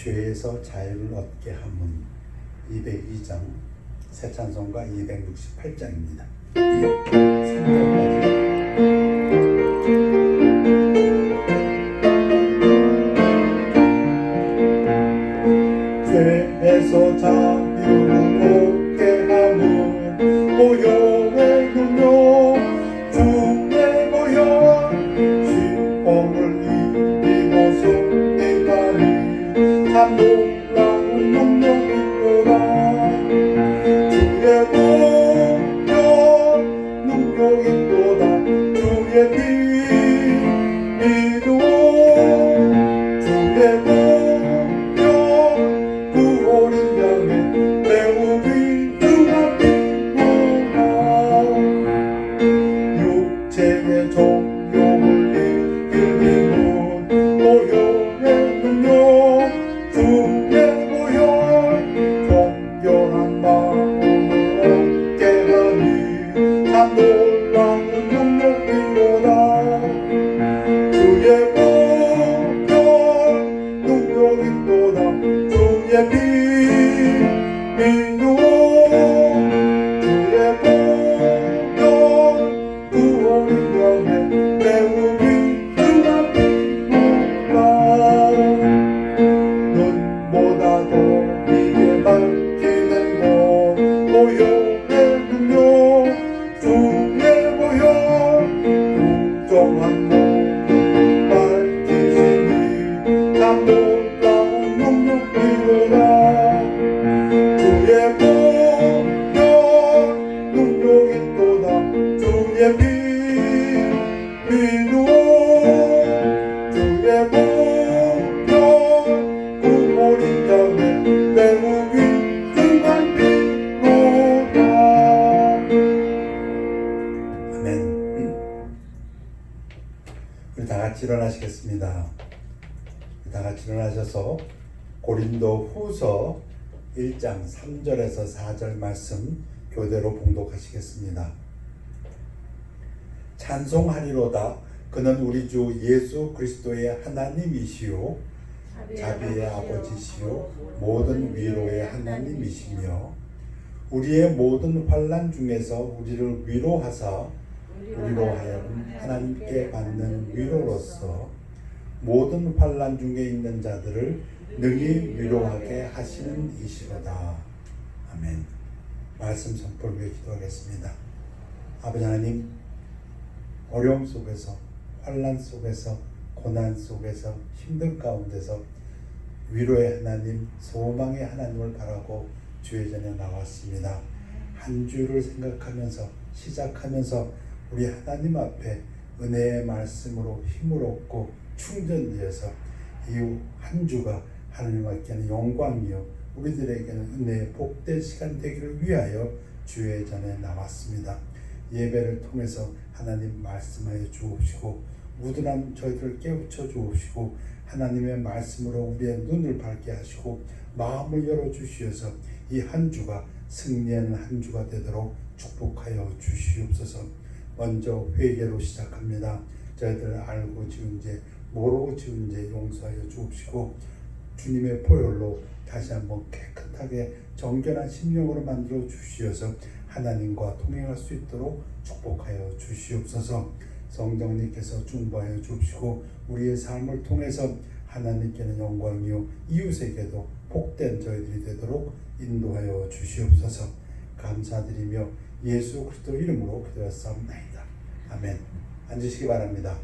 죄에서 자유를 얻게 함은 202장 새 찬송가 268장입니다. 3절까지 죄에서 자유를 얻게 함은 고요의 능력 주의 고요 시험을 이기고 승리하니 참 놀라운 능력이로다 주의 공격 능력이로다 주의 피 믿음 주의 공격 그 어린 양의 매우 귀중한 피로다 육체의 정욕을 이길 힘은 고요의 능력 주의 고요 정결한 마음을 얻게 하니 참 놀라운 능력이로다 주의 공격 능력이로다 주의 피 믿음 주의 공격 그 어린 양의 매우 귀중한 피로다 눈보다 더 이게 밝히는 것 고요의 능력 주의 고요 부정한 모든 밝히시니 참 놀라운 능력이로다 주의 공격 능력이로다 주의 피 믿음 주의 공격 그 어린 양의 매우 귀중한 피로다. 아멘. 우리 다 같이 일어나시겠습니다. 다 같이 일어나셔서 고린도 후서 1장 3절에서 4절 말씀 교대로 봉독하시겠습니다. 찬송하리로다 그는 우리 주 예수 그리스도의 하나님이시요 자비의 아버지시요 모든 위로의 하나님이시며 우리의 모든 환난 중에서 우리를 위로하사 우리로 하여금 하나님께 받는 위로로서 모든 환난 중에 있는 자들을 능히 위로하게 하시는 이시로다. 아멘. 말씀 선포를 위해 기도하겠습니다. 아버지 하나님, 어려움 속에서 환난 속에서 고난 속에서 힘든 가운데서 위로의 하나님, 소망의 하나님을 바라고 주의 전에 나왔습니다. 한 주를 생각하면서 시작하면서 우리 하나님 앞에 은혜의 말씀으로 힘을 얻고 충전되어서 이 한 주가 하나님께는 영광이요 우리들에게는 은혜의 복된 시간 되기를 위하여 주의 전에 나왔습니다. 예배를 통해서 하나님 말씀하여 주옵시고 무든한 저희들을 깨우쳐 주옵시고 하나님의 말씀으로 우리의 눈을 밝게 하시고 마음을 열어주시어서 이 한 주가 승리하는 한 주가 되도록 축복하여 주시옵소서. 먼저 회개로 시작합니다. 저희들 알고 지은 죄 모르고 지은 죄 용서하여 주옵시고 주님의 보혈로 다시 한번 깨끗하게 정결한 심령으로 만들어 주시어서 하나님과 동행할 수 있도록 축복하여 주시옵소서. 성령님께서 중보하여 주옵시고 우리의 삶을 통해서 하나님께는 영광이요 이웃에게도 복된 저희들이 되도록 인도하여 주시옵소서. 감사드리며 예수 그리스도 이름으로 기도하옵나이다. 아멘. 앉으시기 바랍니다.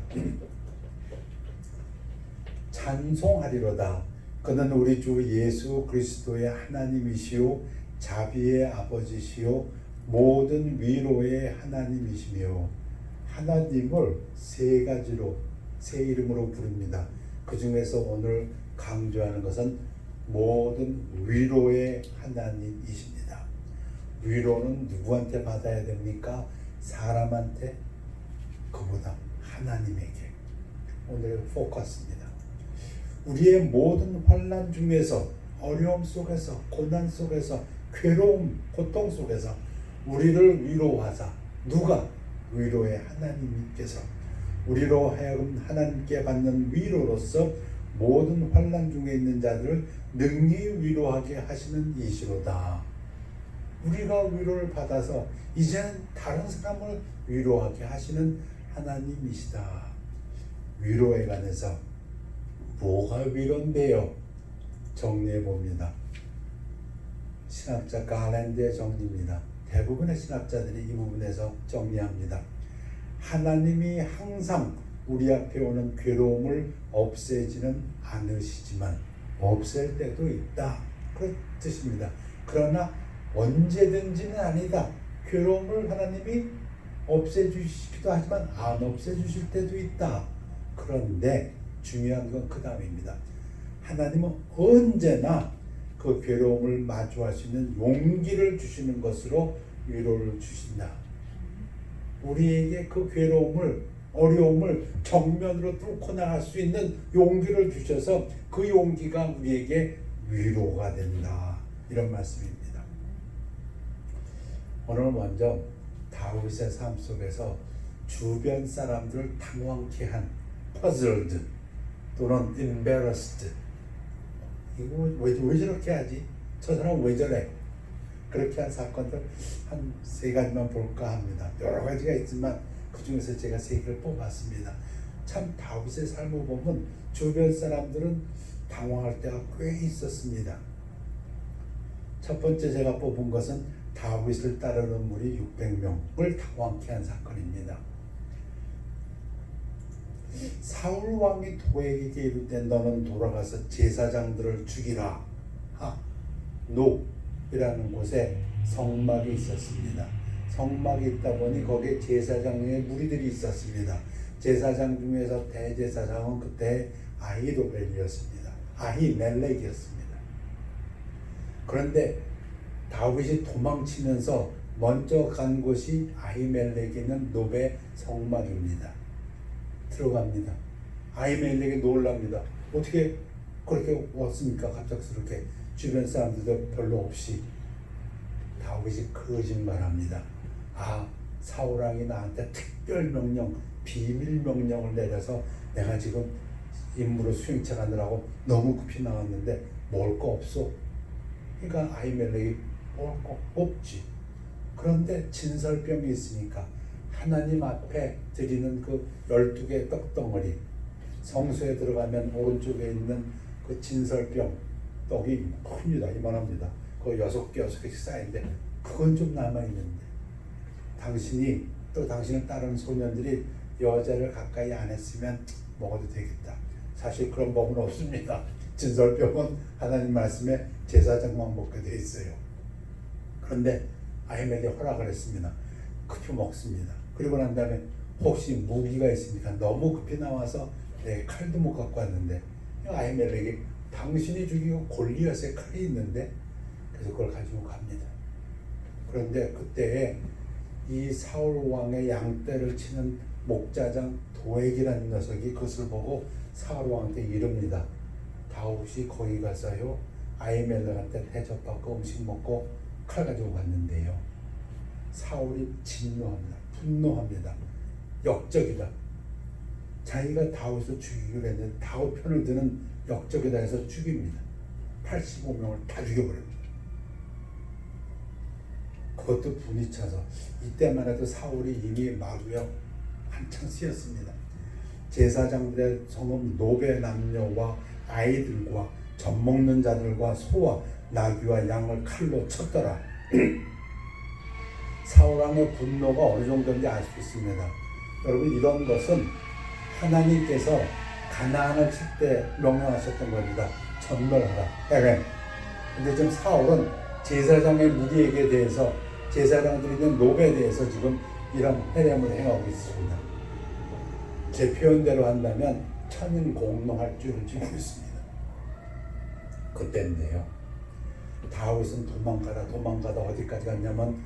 찬송하리로다 그는 우리 주 예수 그리스도의 하나님이시요 자비의 아버지시요 모든 위로의 하나님이시며 하나님을 세 가지로 세 이름으로 부릅니다. 그 중에서 오늘 강조하는 것은 모든 위로의 하나님이십니다. 위로는 누구한테 받아야 됩니까? 사람한테? 그보다 하나님에게. 오늘의 포커스입니다. 우리의 모든 환난 중에서 어려움 속에서 고난 속에서 괴로움 고통 속에서 우리를 위로하사 누가? 위로의 하나님께서 우리로 하여금 하나님께 받는 위로로서 모든 환난 중에 있는 자들을 능히 위로하게 하시는 이시로다. 우리가 위로를 받아서 이제는 다른 사람을 위로하게 하시는 하나님이시다. 위로에 관해서 뭐가 위로인데요? 정리해 봅니다. 신학자 가랜드의 정리입니다. 대부분의 신학자들이 이 부분에서 정리합니다. 하나님이 항상 우리 앞에 오는 괴로움을 없애지는 않으시지만 없앨 때도 있다. 그런 뜻입니다. 그러나 언제든지는 아니다. 괴로움을 하나님이 없애주시기도 하지만 안 없애주실 때도 있다. 그런데 중요한 건 그 다음입니다. 하나님은 언제나 그 괴로움을 마주할 수 있는 용기를 주시는 것으로 위로를 주신다. 우리에게 그 괴로움을, 어려움을 정면으로 뚫고 나갈 수 있는 용기를 주셔서 그 용기가 우리에게 위로가 된다. 이런 말씀입니다. 오늘 먼저 다윗의 삶 속에서 주변 사람들을 당황케 한 puzzled 또는 embarrassed, 이거 왜 저렇게 하지? 저 사람 왜 저래? 그렇게 한 사건들 한 3가지만 볼까 합니다. 여러 가지가 있지만 그 중에서 제가 3개를 뽑았습니다. 참 다윗의 삶을 보면 주변 사람들은 당황할 때가 꽤 있었습니다. 첫 번째 제가 뽑은 것은 다윗을 따르는 무리 600명을 당황케 한 사건입니다. 사울 왕이 도에게 이를 때 너는 돌아가서 제사장들을 죽이라. 노이라는 곳에 성막이 있었습니다. 성막이 있다 보니 거기에 제사장의 무리들이 있었습니다. 제사장 중에서 대제사장은 그때 아히도벨이었습니다. 아히멜렉이었습니다. 그런데 다윗이 도망치면서 먼저 간 곳이 아히멜렉에 있는 노베 성막입니다. 들어갑니다. 아히멜렉이 놀랍니다. 어떻게 그렇게 왔습니까? 갑작스럽게. 주변 사람들도 별로 없이. 다윗이 거짓말합니다. 사울왕이 나한테 특별 명령, 비밀 명령을 내려서 내가 지금 임무를 수행차 가느라고 너무 급히 나왔는데 먹을 거 없어. 그러니까 아히멜렉이 먹을 거 없지. 그런데 진설병이 있으니까 하나님 앞에 드리는 그 12개의 떡덩어리, 성소에 들어가면 오른쪽에 있는 그 진설병 떡이 큽니다. 이만합니다. 그 6개씩 쌓이는데 그건 좀 남아있는데 당신이 또 당신을 따르는 소년들이 여자를 가까이 안 했으면 먹어도 되겠다. 사실 그런 법은 없습니다. 진설병은 하나님 말씀에 제사장만 먹게 돼 있어요. 그런데 아히멜렉이 허락을 했습니다. 급히 먹습니다. 그리고 난 다음에 혹시 무기가 있습니까? 너무 급히 나와서 칼도 못 갖고 왔는데 아히멜렉이 당신이 죽이고 골리앗의 칼이 있는데 그래서 그걸 가지고 갑니다. 그런데 그때에 이 사울 왕의 양떼를 치는 목자장 도액이라는 녀석이 그것을 보고 사울 왕한테 이릅니다. 다윗이 거기 가서요 아히멜렉한테 대접받고 음식 먹고 칼 가지고 갔는데요. 사울이 진노합니다. 분노합니다. 역적이다. 자기가 다윗을 죽이기로 했는데 다윗 편을 드는 역적이다 해서 죽입니다. 85명을 다 죽여버립니다. 그것도 분이 차서 이때만 해도 사울이 이미 마루에 한창 쓰였습니다. 제사장들의 성은 노베 남녀와 아이들과 젖먹는 자들과 소와 나귀와 양을 칼로 쳤더라. 사울왕의 분노가 어느 정도인지 알 수 있습니다. 여러분 이런 것은 하나님께서 가나안을 칠 때 명령하셨던 겁니다. 전멸하라. 해렘. 근데 지금 사울은 제사장의 무리에게 대해서 제사장들이 있는 노베에 대해서 지금 이런 해렘을 행하고 있습니다. 제 표현대로 한다면 천인공노할 줄을 지고 있습니다. 그때인데요. 다윗은 도망가다 어디까지 갔냐면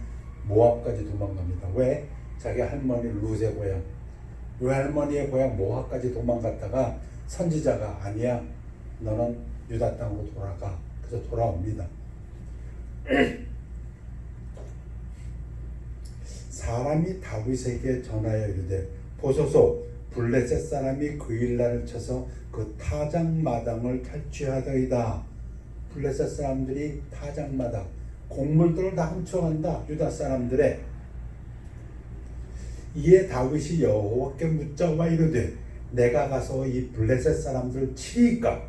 모압까지 도망갑니다. 왜? 자기 할머니 룻의 고향, 외할머니의 고향 모압까지 도망갔다가 선지자가 아니야, 너는 유다 땅으로 돌아가. 그래서 돌아옵니다. 사람이 다윗에게 전하여 이르되 보소서 블레셋 사람이 그 일날을 쳐서 그 타작마당을 탈취하더이다. 블레셋 사람들이 타작마당, 곡물들을 다 훔쳐간다. 유다 사람들의. 이에 다윗이 여호와께 묻자와 이르되 내가 가서 이 블레셋 사람들을 치리까?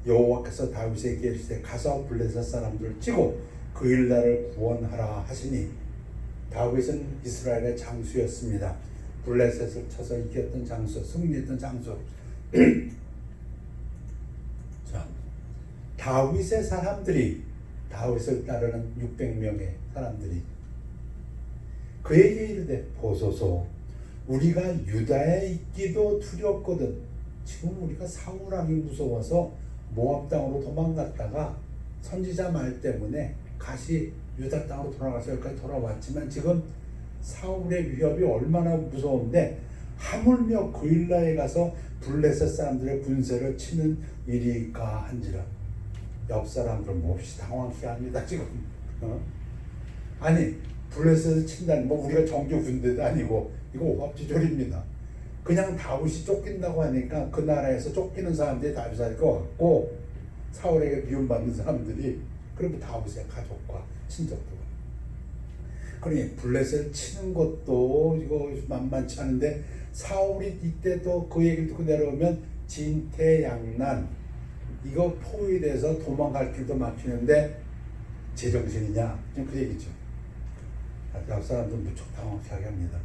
여호와께서 다윗에게 이르시되 가서 블레셋 사람들을 치고 그 일날을 구원하라 하시니, 다윗은 이스라엘의 장수였습니다. 블레셋을 쳐서 이겼던 장수, 승리했던 장수. 자, 다윗의 사람들이, 다윗을 따르는 600명의 사람들이 그에게 이르되 보소서 우리가 유다에 있기도 두렵거든. 지금 우리가 사울왕이 무서워서 모압 땅으로 도망갔다가 선지자 말 때문에 다시 유다 땅으로 돌아가서 여기까지 돌아왔지만 지금 사울의 위협이 얼마나 무서운데 하물며 그 일라에 가서 블레셋 사람들의 군세를 치는 일이까 한지라. 옆 사람들은 몹시 당황케 합니다. 지금 아니 블레셋을 친다는 뭐 우리가 정규 군대도 아니고 이거 오합지졸입니다. 그냥 다윗이 쫓긴다고 하니까 그 나라에서 쫓기는 사람들이 다윗을 할 것 같고 사울에게 미움받는 사람들이 그리고 다윗의 가족과 친척들. 그러니 블레셋을 치는 것도 이거 만만치 않은데 사울이 이때 또 그 얘기를 듣고 내려오면 진퇴양난, 이거 포위돼서 도망갈 길도 막히는데 제정신이냐, 그 얘기죠. 옆 사람들 무척 당황하게 합니다.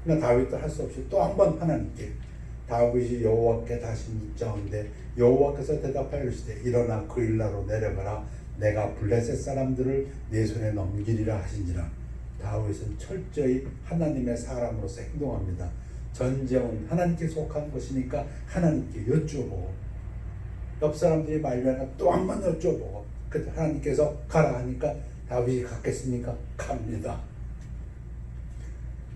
그러나 다윗도 할 수 없이 또 한 번 하나님께 다윗이 여호와께 다시 묻자온데 여호와께서 대답하여 이르시되 일어나 그 일나로 내려가라. 내가 블레셋 사람들을 네 손에 넘기리라 하신지라. 다윗은 철저히 하나님의 사람으로서 행동합니다. 전쟁은 하나님께 속한 것이니까 하나님께 여쭈어보고, 옆 사람들이 말려니까 또 한 번 여쭈어보고, 그때 하나님께서 가라 하니까 다윗이 갔겠습니까? 갑니다.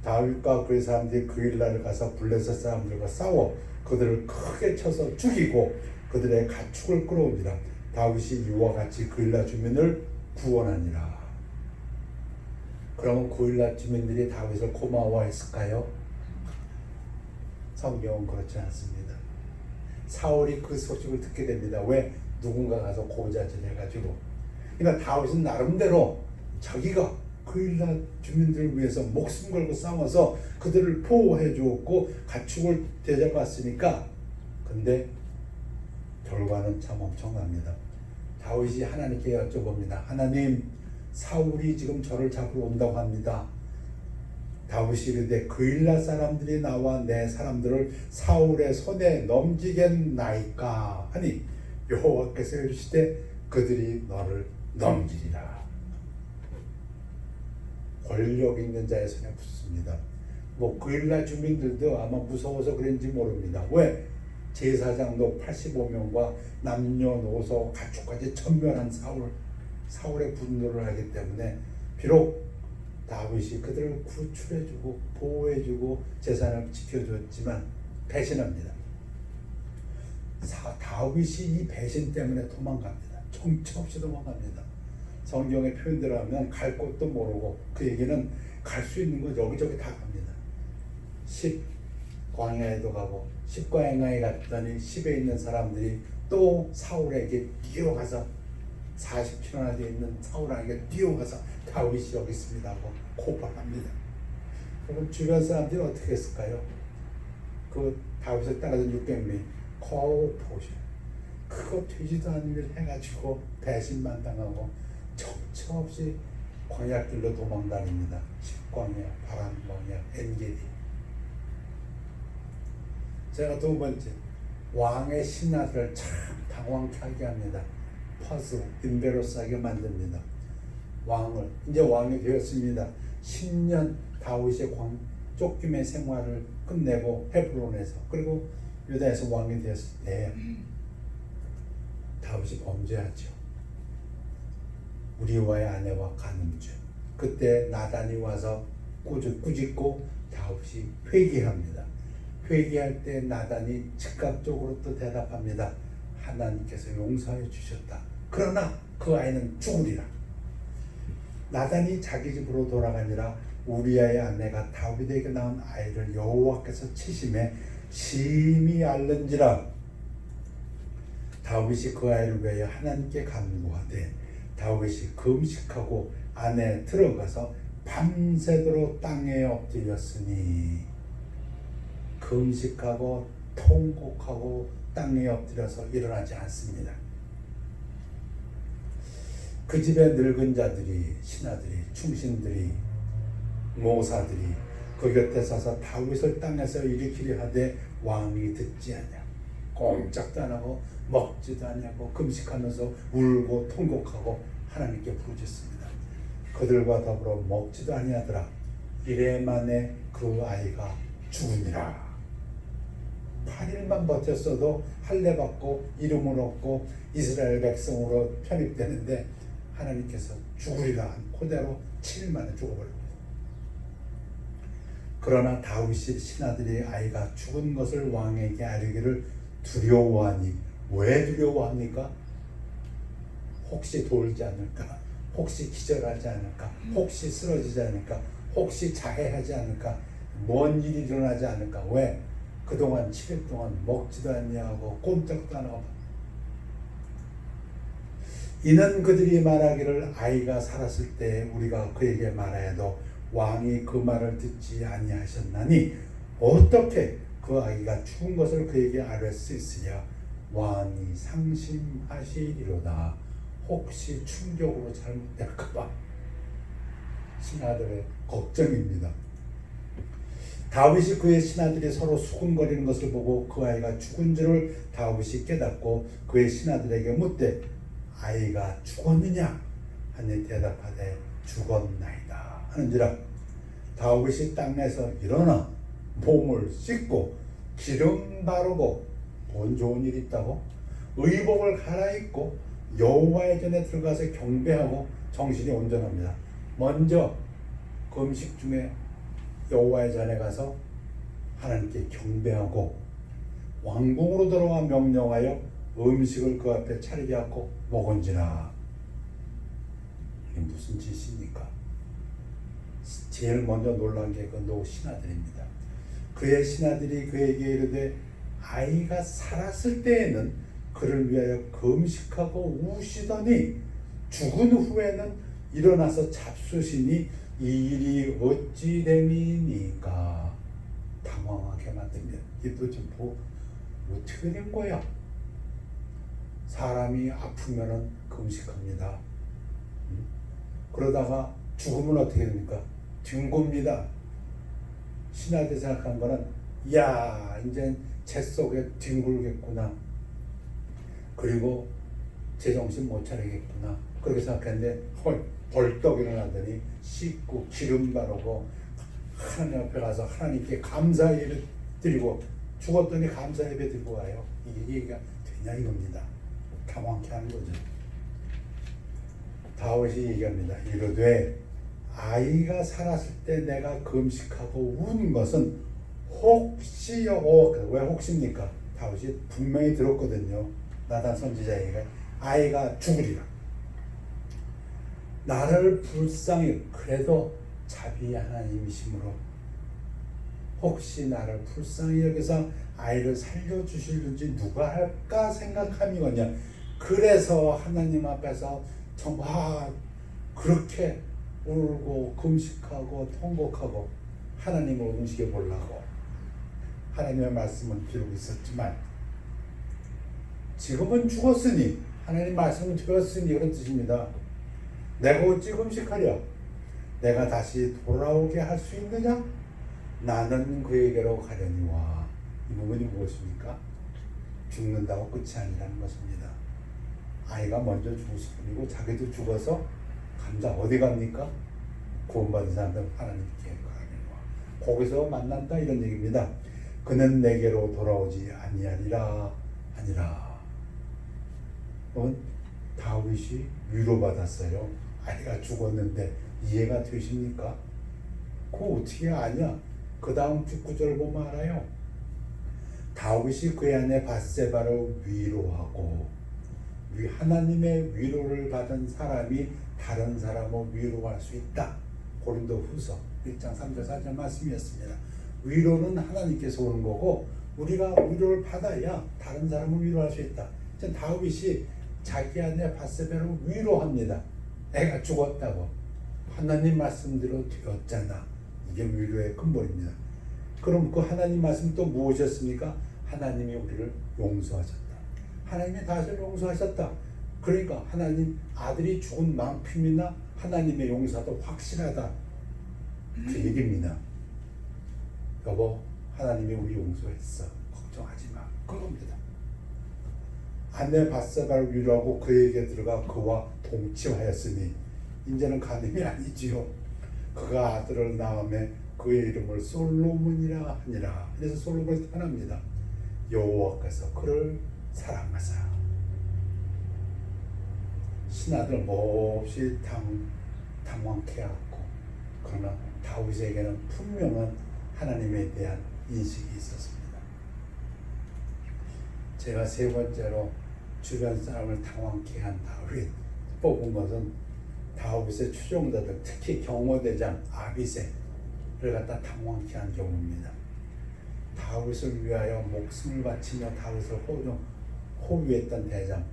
다윗과 그 사람들이 그 일날을 가서 블레셋 사람들과 싸워 그들을 크게 쳐서 죽이고 그들의 가축을 끌어오니라. 다윗이 이와 같이 그 일날 주민을 구원하니라. 그러면 그 일날 주민들이 다윗을 고마워했을까요? 성경은 그렇지 않습니다. 사울이 그 소식을 듣게 됩니다. 왜? 누군가 가서 고자질해가지고. 그러니까 다윗은 나름대로 자기가 그 일날 주민들을 위해서 목숨 걸고 싸워서 그들을 보호해 주었고 가축을 대접했으니까. 근데 결과는 참 엄청납니다. 다윗이 하나님께 여쭤봅니다. 하나님, 사울이 지금 저를 잡으러 온다고 합니다. 다윗이 이르되 그 일날 사람들이 나와 내 사람들을 사울의 손에 넘기겠나이까 하니 여호와께서 이르시되 그들이 너를 넘기리라. 권력 있는 자의 손에 붙습니다. 뭐 그 일날 주민들도 아마 무서워서 그런지 모릅니다. 왜? 제사장도 85명과 남녀노소 가축까지 전멸한 사울의 분노를 하기 때문에 비록 다윗이 그들을 구출해주고 보호해주고 재산을 지켜줬지만 배신합니다. 다윗이 이 배신 때문에 도망갑니다. 정처 없이 도망갑니다. 성경의 표현대로 하면 갈 곳도 모르고, 그 얘기는 갈 수 있는 거 여기저기 다 갑니다. 10 광야에도 가고 10 광야에 갔더니 10에 있는 사람들이 또 사울에게 뛰어가서 40km나 되어 있는 사울에게 뛰어가서 다윗이 여기 있습니다 하고 고발합니다. 그럼 주변 사람들이 어떻게 했을까요? 그 다윗을 따라서 600명이 거우 보셔. 그거 되지도 않은 일 해가지고 배신만 당하고 정처 없이 광야길로 도망다닙니다. 10광야, 바람광야, 엔게디. 제가 두 번째, 왕의 신하들을 참 당황케 하게 합니다. 퍼스, 인베로스하게 만듭니다. 이제 왕이 되었습니다. 10년 다윗의 쫓김의 생활을 끝내고 헤브론에서, 그리고 유다에서 왕이 되었을 때 다윗이 범죄하죠. 우리와의 아내와 간음죄. 그때 나단이 와서 꾸짖고 다윗이 회개합니다. 회개할 때 나단이 즉각적으로 또 대답합니다. 하나님께서 용서해 주셨다. 그러나 그 아이는 죽으리라. 나단이 자기 집으로 돌아가니라 우리아의 아내가 다윗에게 낳은 아이를 여호와께서 치심에 심히 앓는지라. 다윗이 그 아이를 위하여 하나님께 간구하되 다윗이 금식하고 안에 들어가서 밤새도록 땅에 엎드렸으니. 금식하고 통곡하고 땅에 엎드려서 일어나지 않습니다. 그 집에 늙은 자들이, 신하들이, 충신들이, 모사들이 그 곁에 서서 다윗을 땅에서 일으키려 하되 왕이 듣지 않냐. 꼼짝도 안 하고 먹지도 않냐고 금식하면서 울고 통곡하고 하나님께 부르짖습니다. 그들과 더불어 먹지도 아니하더라. 이래 만에 그 아이가 죽으니라. 8일만 버텼어도 할례 받고 이름을 얻고 이스라엘 백성으로 편입되는데 하나님께서 죽으리라 한 그대로 7일 만에 죽어버립니다. 그러나 다윗이 신하들이 아이가 죽은 것을 왕에게 알리기를 두려워하니. 왜 두려워합니까? 혹시 돌지 않을까? 혹시 기절하지 않을까? 혹시 쓰러지지 않을까? 혹시 자해하지 않을까? 뭔 일이 일어나지 않을까? 왜? 그동안 7일 동안 먹지도 않냐고 꼼짝도 안 하고. 이는 그들이 말하기를 아이가 살았을 때 우리가 그에게 말하여도 왕이 그 말을 듣지 아니하셨나니 어떻게 그 아이가 죽은 것을 그에게 알을 수 있으랴. 왕이 상심하시리로다. 혹시 충격으로 잘못될까봐 신하들의 걱정입니다. 다윗이 그의 신하들이 서로 수군거리는 것을 보고 그 아이가 죽은 줄을 다윗이 깨닫고 그의 신하들에게 묻되 아이가 죽었느냐 하니 대답하되 죽었나이다 하는지라. 다윗이 땅에서 일어나 몸을 씻고 기름 바르고, 돈 좋은 일 있다고? 의복을 갈아입고 여호와의 전에 들어가서 경배하고 정신이 온전합니다. 먼저 금식 중에 여호와의 전에 가서 하나님께 경배하고 왕궁으로 들어와 명령하여 음식을 그 앞에 차리게 하고 먹은지라. 이게 무슨 짓입니까? 제일 먼저 놀란 게 그 노 신하들입니다. 그의 신하들이 그에게 이르되 아이가 살았을 때에는 그를 위하여 금식하고 우시더니 죽은 후에는 일어나서 잡수시니 이 일이 어찌 됨이니까. 당황하게 만듭니다. 이게 도대체 어떻게 된 거야? 사람이 아프면은 금식합니다. 그러다가 죽으면 어떻게 됩니까? 된 겁니다. 신하들이 생각한 거는 야 이제 재 속에 뒹굴겠구나. 그리고 제정신 못 차리겠구나. 그렇게 생각했는데 벌떡 일어나더니 씻고 기름 바르고 하나님 앞에 가서 하나님께 감사 예배 드리고 죽었더니 감사 예배 드리고 와요. 이게 얘기가 되냐 이겁니다. 당황케 하는 거죠. 다윗이 얘기합니다. 이르되 아이가 살았을 때 내가 금식하고 운 것은 혹시요. 왜 혹시입니까? 다윗이 분명히 들었거든요. 나단 선지자에게 아이가 죽으리라. 나를 불쌍히, 그래도 자비 하나님이시므로 혹시 나를 불쌍히 여기서 아이를 살려주실는지 누가 할까 생각함이거냐. 그래서 하나님 앞에서 정말 그렇게 울고 금식하고 통곡하고 하나님을 음식해 보려고 하나님의 말씀은 기록이 있었지만 지금은 죽었으니, 하나님 말씀을 들었으니 그런 뜻입니다. 내가 어찌 금식하랴? 내가 다시 돌아오게 할 수 있느냐? 나는 그에게로 가려니와. 이 부분이 무엇입니까? 죽는다고 끝이 아니라는 것입니다. 아이가 먼저 죽었을 뿐이고 자기도 죽어서 감자 어디 갑니까? 구원받은 사람들 하나님께 가려니와. 거기서 만난다 이런 얘기입니다. 그는 내게로 돌아오지 아니하리라 아니라. 다윗이 위로받았어요. 아이가 죽었는데 이해가 되십니까? 그거 어떻게 아냐? 그 다음 19절 보면 알아요. 다윗이 그의 아내 밧세바를 위로하고, 하나님의 위로를 받은 사람이 다른 사람을 위로할 수 있다. 고린도 후서 1장 3절 4절 말씀이었습니다. 위로는 하나님께서 오는 거고 우리가 위로를 받아야 다른 사람을 위로할 수 있다. 다윗이 자기 아내 밧세바를 위로합니다. 애가 죽었다고. 하나님 말씀대로 되었잖아. 이게 위로의 근본입니다. 그럼 그 하나님 말씀 또 무엇이었습니까? 하나님이 우리를 용서하셨다. 하나님이 다윗을 용서하셨다. 그러니까 하나님 아들이 죽은 만큼이나 하나님의 용서도 확실하다. 그 얘기입니다. 여보, 하나님이 우리 용서했어. 걱정하지 마. 그겁니다. 아내 밧세바를 위로하고 그에게 들어가 그와 동침하였으니 이제는 가늠이 아니지요. 그가 아들을 낳음에 그의 이름을 솔로몬이라 하니라. 그래서 솔로몬이 태어납니다. 여호와께서 그를 사랑하사 신하들 몹시 당황케 하고, 그러나 다윗에게는 분명한 하나님에 대한 인식이 있었습니다. 제가 세 번째로 주변 사람을 당황케 한 다윗 뽑은 것은 다윗의 추종자들, 특히 경호대장 아비새를 갖다 당황케 한 경우입니다. 다윗을 위하여 목숨을 바치며 다윗을 호위했던 대장,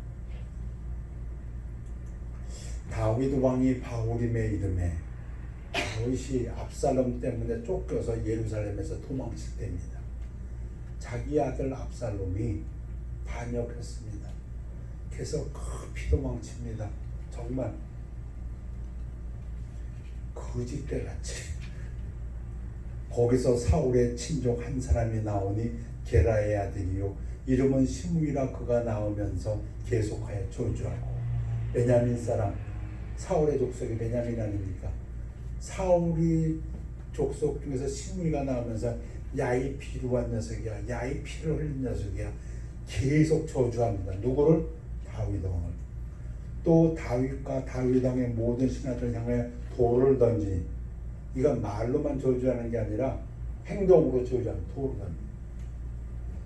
다윗 왕이 바울임의 이름에 다윗이 압살롬 때문에 쫓겨서 예루살렘에서 도망칠 때입니다. 자기 아들 압살롬이 반역했습니다. 그래서 급히 도망칩니다. 정말 거짓대같이. 거기서 사울의 친족 한 사람이 나오니 게라의 아들이요 이름은 시므이라. 그가 나오면서 계속하여 저주하고, 베냐민 사람, 사울의 족속이 베냐민 아닙니까? 사울이 족속 중에서 시므이가 나오면서 야이 비루한 녀석이야, 야이 피를 흘린 녀석이야, 계속 저주합니다. 누구를? 다윗 왕을. 또 다윗과 다윗 왕의 모든 신하들 향해 돌을 던지니, 이건 말로만 저주하는 게 아니라 행동으로 저주하는, 돌을 던집니다.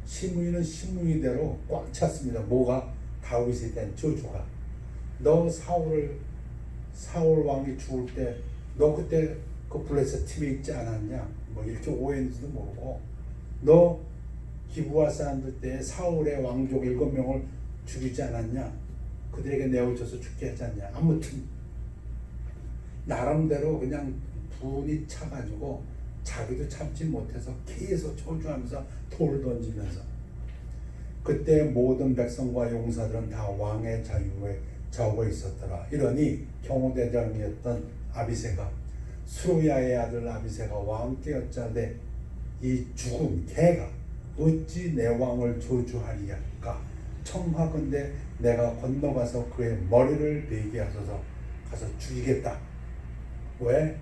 시므이는 시므이대로 꽉 찼습니다. 뭐가? 다윗에 대한 저주가. 너 사울 왕이 죽을 때 너 그때 그 블레셋 팀에 있지 않았냐? 뭐 이렇게 오해했는지도 모르고, 너 기브아 사람들 때 사울의 왕족 7명을 죽이지 않았냐? 그들에게 내어줘서 죽게 하지 않냐? 아무튼 나름대로 그냥 분이 차가지고 자기도 참지 못해서 계속 저주하면서 돌을 던지면서, 그때 모든 백성과 용사들은 다 왕의 자유에 좌우에 있었더라. 이러니 경호대장이었던 아비새가, 수루야의 아들 아비새가 왕께 여짜되 이 죽은 개가 어찌 내 왕을 저주하리까? 청하건대 내가 건너가서 그의 머리를 베게 하소서. 가서 죽이겠다. 왜?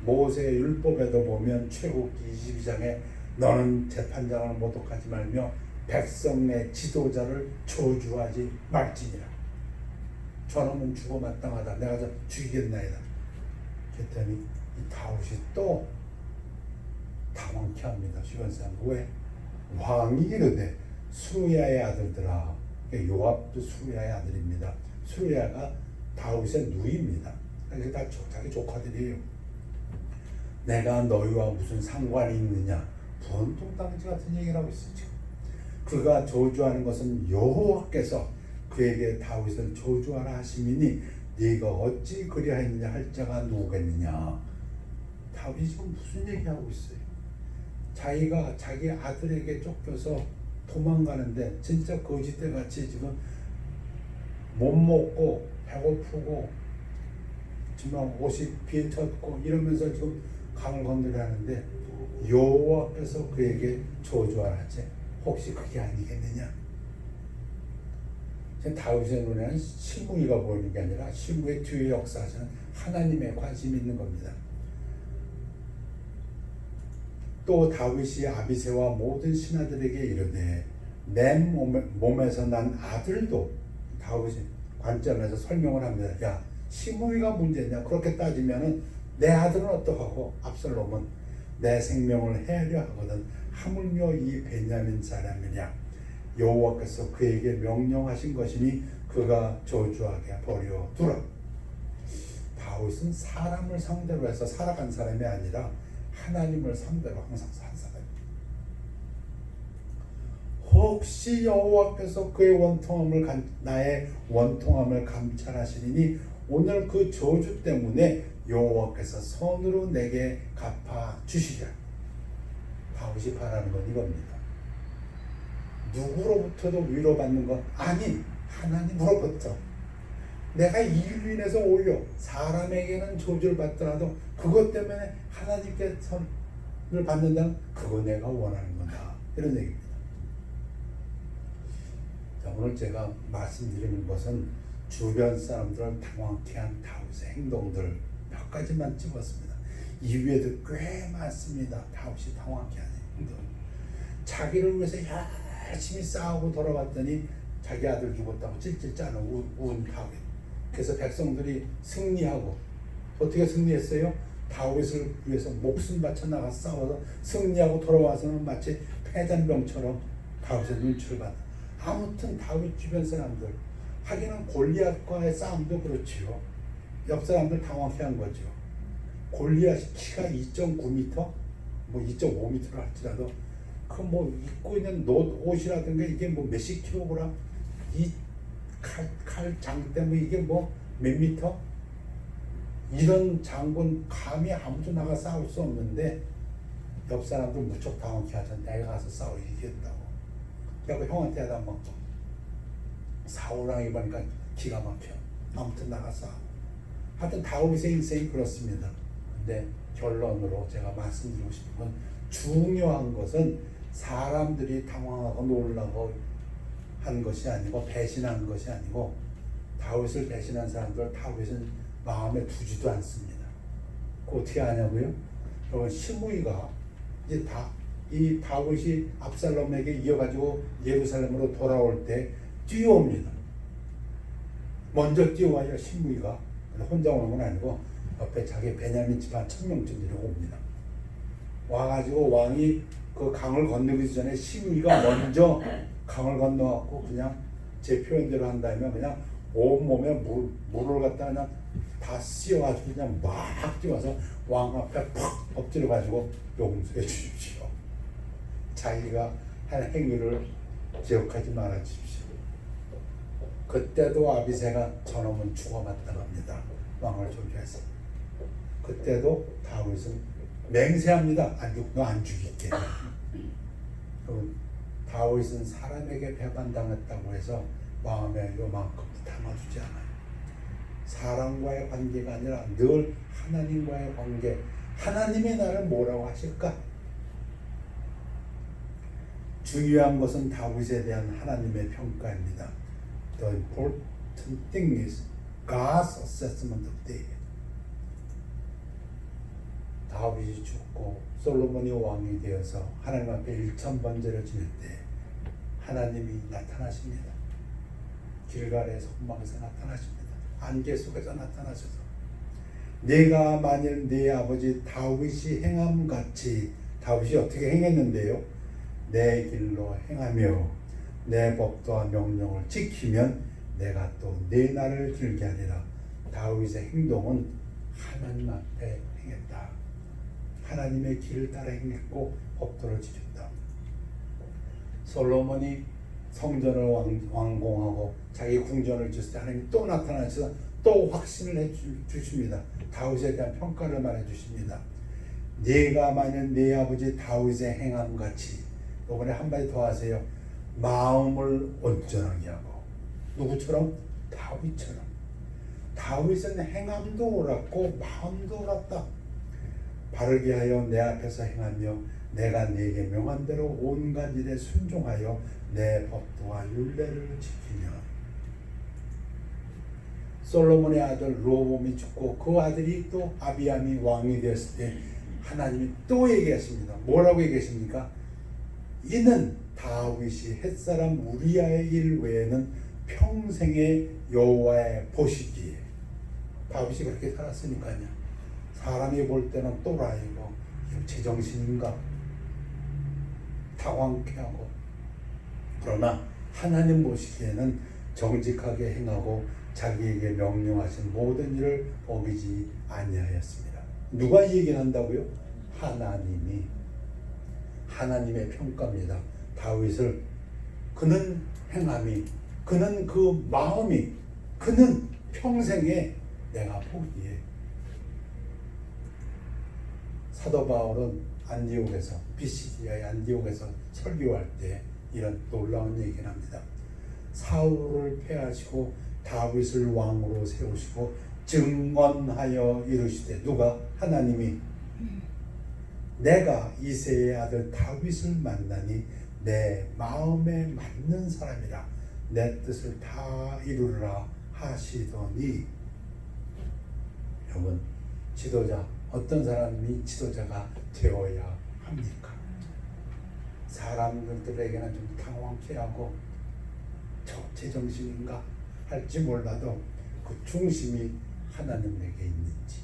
모세의 율법에도 보면 출애굽기 22장에 너는 재판장을 모독하지 말며 백성의 지도자를 저주하지 말지니라. 저놈은 죽어 마땅하다. 내가 저 죽이겠나이다. 그랬더니 이 다윗이 또 당황케 합니다. 주변 사람. 왜? 왕이 이르되 수루야의 아들들아. 요압도 수루야의 아들입니다. 수루야가 다윗의 누이입니다. 이게 다 자기 조카들이에요. 내가 너희와 무슨 상관이 있느냐? 분통당지 같은 얘기를 하고 있어요. 그가 저주하는 것은 여호와께서 그에게 다윗을 저주하라 하심이니 네가 어찌 그리하였느냐 할 자가 누구겠느냐? 다윗이 지금 무슨 얘기하고 있어요? 자기가 자기 아들에게 쫓겨서 도망가는데 진짜 거짓대같이 지금 못 먹고 배고프고 정말 옷이 비쳤고 이러면서 지금 강을 건너려 하는데 여호와께서 그에게 저주하라 하지. 혹시 그게 아니겠느냐? 다윗의 눈에는 시므이가 보이는 게 아니라 시므이의 뒤에 역사하시는 하나님의 관심이 있는 겁니다. 또 다윗이 아비새와 모든 신하들에게 이르되 내 몸에서 난 아들도, 다윗이 관점에서 설명을 합니다. 야, 시므이가 문제냐? 그렇게 따지면은 내 아들은 어떡하고? 압살롬은 내 생명을 해하려 하거든 하물며 이 베냐민 사람이냐? 여호와께서 그에게 명령하신 것이니 그가 저주하게 버려두라. 다윗은 사람을 상대로 해서 살아간 사람이 아니라 하나님을 상대로 항상 산 사람입니다. 역시 여호와께서 그의 나의 원통함을 감찰하시리니 오늘 그 저주 때문에 여호와께서 손으로 내게 갚아 주시리라. 다윗이 바라는 건 이겁니다. 누구로부터도 위로받는 건 아닌 하나님으로부터 내가 이 일로 인해서 오히려 사람에게는 저주를 받더라도 그것 때문에 하나님께 선을 받는다면 그거 내가 원하는 거다, 이런 얘기입니다. 자, 오늘 제가 말씀드리는 것은 주변 사람들을 당황케 한 다윗의 행동들 몇 가지만 찍었습니다. 이외에도 꽤 많습니다. 다윗이 당황케 하는 행동. 자기를 위해서 열심히 싸우고 돌아왔더니 자기 아들 죽었다고 찔찔 짜는 운 다윗. 그래서 백성들이 승리하고, 어떻게 승리했어요? 다윗을 위해서 목숨 바쳐 나가 싸워서 승리하고 돌아와서는 마치 패잔병처럼 다윗의 눈치를 받아. 아무튼 다윗 주변 사람들, 하기는 골리앗과의 싸움도 그렇지요. 옆 사람들 당황케 한 거죠. 골리앗이 키가 2.9m, 뭐 2.5m를 할지라도 그 뭐 입고 있는 옷이라든가 이게 뭐 몇십 킬로그램, 이 칼 장대뭐 이게 뭐 몇 미터, 이런 장군 감히 아무도 나가 싸울 수 없는데 옆 사람들 무척 당황케 하죠. 내가 가서 싸워 이기겠다고. 그래서 형한테 하다 막 사우랑 입으니까 기가 막혀. 아무튼 나가 싸워. 하여튼 다윗의 인생이 그렇습니다. 근데 결론으로 제가 말씀드리고 싶은 건, 중요한 것은 사람들이 당황하고 놀라고 한 것이 아니고 배신한 것이 아니고, 다윗을 배신한 사람들 다윗은 마음에 두지도 않습니다. 그 어떻게 하냐고요? 여러분, 시므이가 이제 이 다윗이 압살롬에게 이어가지고 예루살렘으로 돌아올 때 뛰어옵니다. 먼저 뛰어와요. 시므이가 혼자 오는 건 아니고 옆에 자기 베냐민 집안 1000명쯤 데리고 옵니다. 와가지고 왕이 그 강을 건너기 전에 시므이가 먼저 강을 건너갖고 그냥 제 표현대로 한다면 그냥 온몸에 물을 갖다 그냥 다 씌워가지고 그냥 막 뛰어서 왕 앞에 팍 엎드려가지고 용서해 주십시오. 자기가 한 행위를 기억하지 말아 주십시오. 그때도 아비새가 저놈은 죽어마땅합니다. 왕을 저주해서. 그때도 다윗은 맹세합니다. 너 안 죽일게. 다윗은 사람에게 배반당했다고 해서 마음에 요만큼도 담아두지 않아요. 사람과의 관계가 아니라 늘 하나님과의 관계. 하나님이 나를 뭐라고 하실까? 중요한 것은 다윗에 대한 하나님의 평가입니다. The important thing is God's assessment of David. 다윗이 죽고 솔로몬이 왕이 되어서 하나님 앞에 일천번제를 지낼 때 하나님이 나타나십니다. 길갈의 성막에서 나타나십니다. 안개 속에서 나타나셔서 내가 만일 네 아버지 다윗이 행함같이, 다윗이 어떻게 행했는데요? 내 길로 행하며 내 법도와 명령을 지키면 내가 또 내 날을 길게 하리라. 다윗의 행동은 하나님 앞에 행했다. 하나님의 길을 따라 행했고 법도를 지켰다. 솔로몬이 성전을 완공하고 자기 궁전을 지었을 때 하나님이 또 나타나셔서 또 확신을 해 주십니다. 다윗에 대한 평가를 말해 주십니다. 네가 만약 네 아버지 다윗의 행함같이, 이번에 한마디 더 하세요. 마음을 온전하게 하고. 누구처럼? 다윗처럼. 다윗은 행함도 옳았고 마음도 옳았다. 바르게 하여 내 앞에서 행하며 내가 네게 명한 대로 온갖 일에 순종하여 내 법도와 율례를 지키며. 솔로몬의 아들 로보암이 죽고 그 아들이 또 아비암이 왕이 되었을 때 하나님이 또 얘기하십니다. 뭐라고 얘기하십니까? 이는 다윗이 햇사람 우리아의 일 외에는 평생의 여호와의 보시기에. 다윗이 그렇게 살았으니까요. 사람이 볼 때는 또라이고 제정신인가 당황케 하고, 그러나 하나님 보시기에는 정직하게 행하고 자기에게 명령하신 모든 일을 어기지 아니하였습니다. 누가 이 얘기를 한다고요? 하나님이. 하나님의 평가입니다. 다윗을 그는 행함이, 그는 그 마음이, 그는 평생에 내가 보기에. 사도 바울은 안디옥에서, 비시디아의 안디옥에서 설교할 때 이런 놀라운 얘기를 합니다. 사울을 패하시고 다윗을 왕으로 세우시고 증언하여 이르시되, 누가? 하나님이 내가 이새의 아들 다윗을 만나니 내 마음에 맞는 사람이라 내 뜻을 다 이루리라 하시더니. 여러분, 지도자, 어떤 사람이 지도자가 되어야 합니까? 사람들에게는 좀 당황케 하고 저 제정신인가 할지 몰라도 그 중심이 하나님에게 있는지.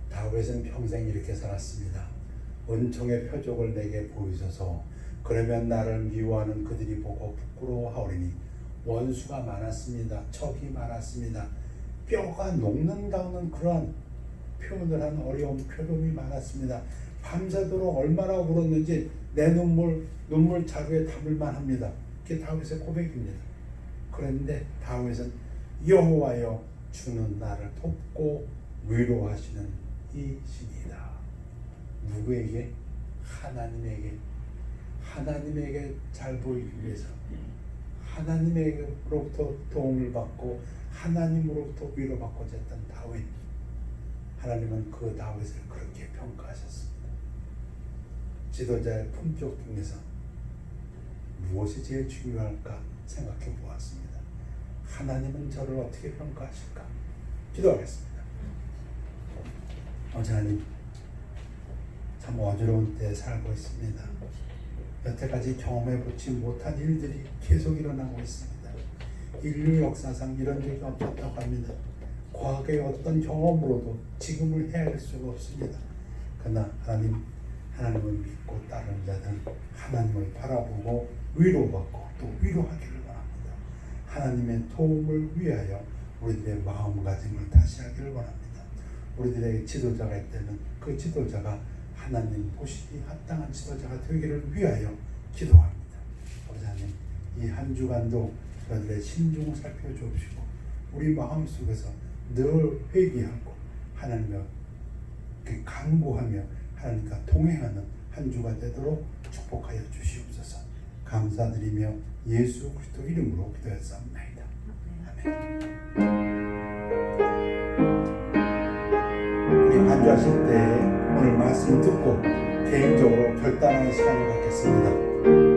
다윗은 평생 이렇게 살았습니다. 은총의 표적을 내게 보이소서. 그러면 나를 미워하는 그들이 보고 부끄러워하오리니. 원수가 많았습니다. 적이 많았습니다. 뼈가 녹는다는 그런 표현을 한 어려운 표현이 많았습니다. 밤새도록 얼마나 울었는지 내 눈물 자루에 담을만 합니다. 그게 다윗의 고백입니다. 그런데 다윗은 여호와여 주는 나를 돕고 위로하시는 이시니이다. 누구에게? 하나님에게 잘 보이기 위해서, 하나님으로부터 도움을 받고 하나님으로부터 위로받고자 했던 다윗. 하나님은 그 다윗을 그렇게 평가하셨습니다. 지도자의 품격 중에서 무엇이 제일 중요할까 생각해 보았습니다. 하나님은 저를 어떻게 평가하실까? 기도하겠습니다. 하나님, 참 어지러운 때에 살고 있습니다. 여태까지 경험해보지 못한 일들이 계속 일어나고 있습니다. 인류 역사상 이런 적이 없었다고 합니다. 과거의 어떤 경험으로도 지금을 헤아릴 수가 없습니다. 그러나 하나님을 믿고 따르는 자들은 하나님을 바라보고 위로받고 또 위로하기를 원합니다. 하나님의 도움을 위하여 우리들의 마음가짐을 다시 하기를 원합니다. 우리들에게 지도자가 있다면 그 지도자가 하나님 보시기 합당한 지도자가 되기를 위하여 기도합니다. 아버지 하나님, 이 한 주간도 저희들의 심중을 살펴주시고 우리 마음속에서 늘 회개하고 하나님과 간구하며 하나님과 동행하는 한 주가 되도록 축복하여 주시옵소서. 감사드리며 예수 그리스도 이름으로 기도했사옵나이다. 아멘. 우리 반주하실 때 오늘 말씀 듣고 개인적으로 결단하는 시간을 갖겠습니다.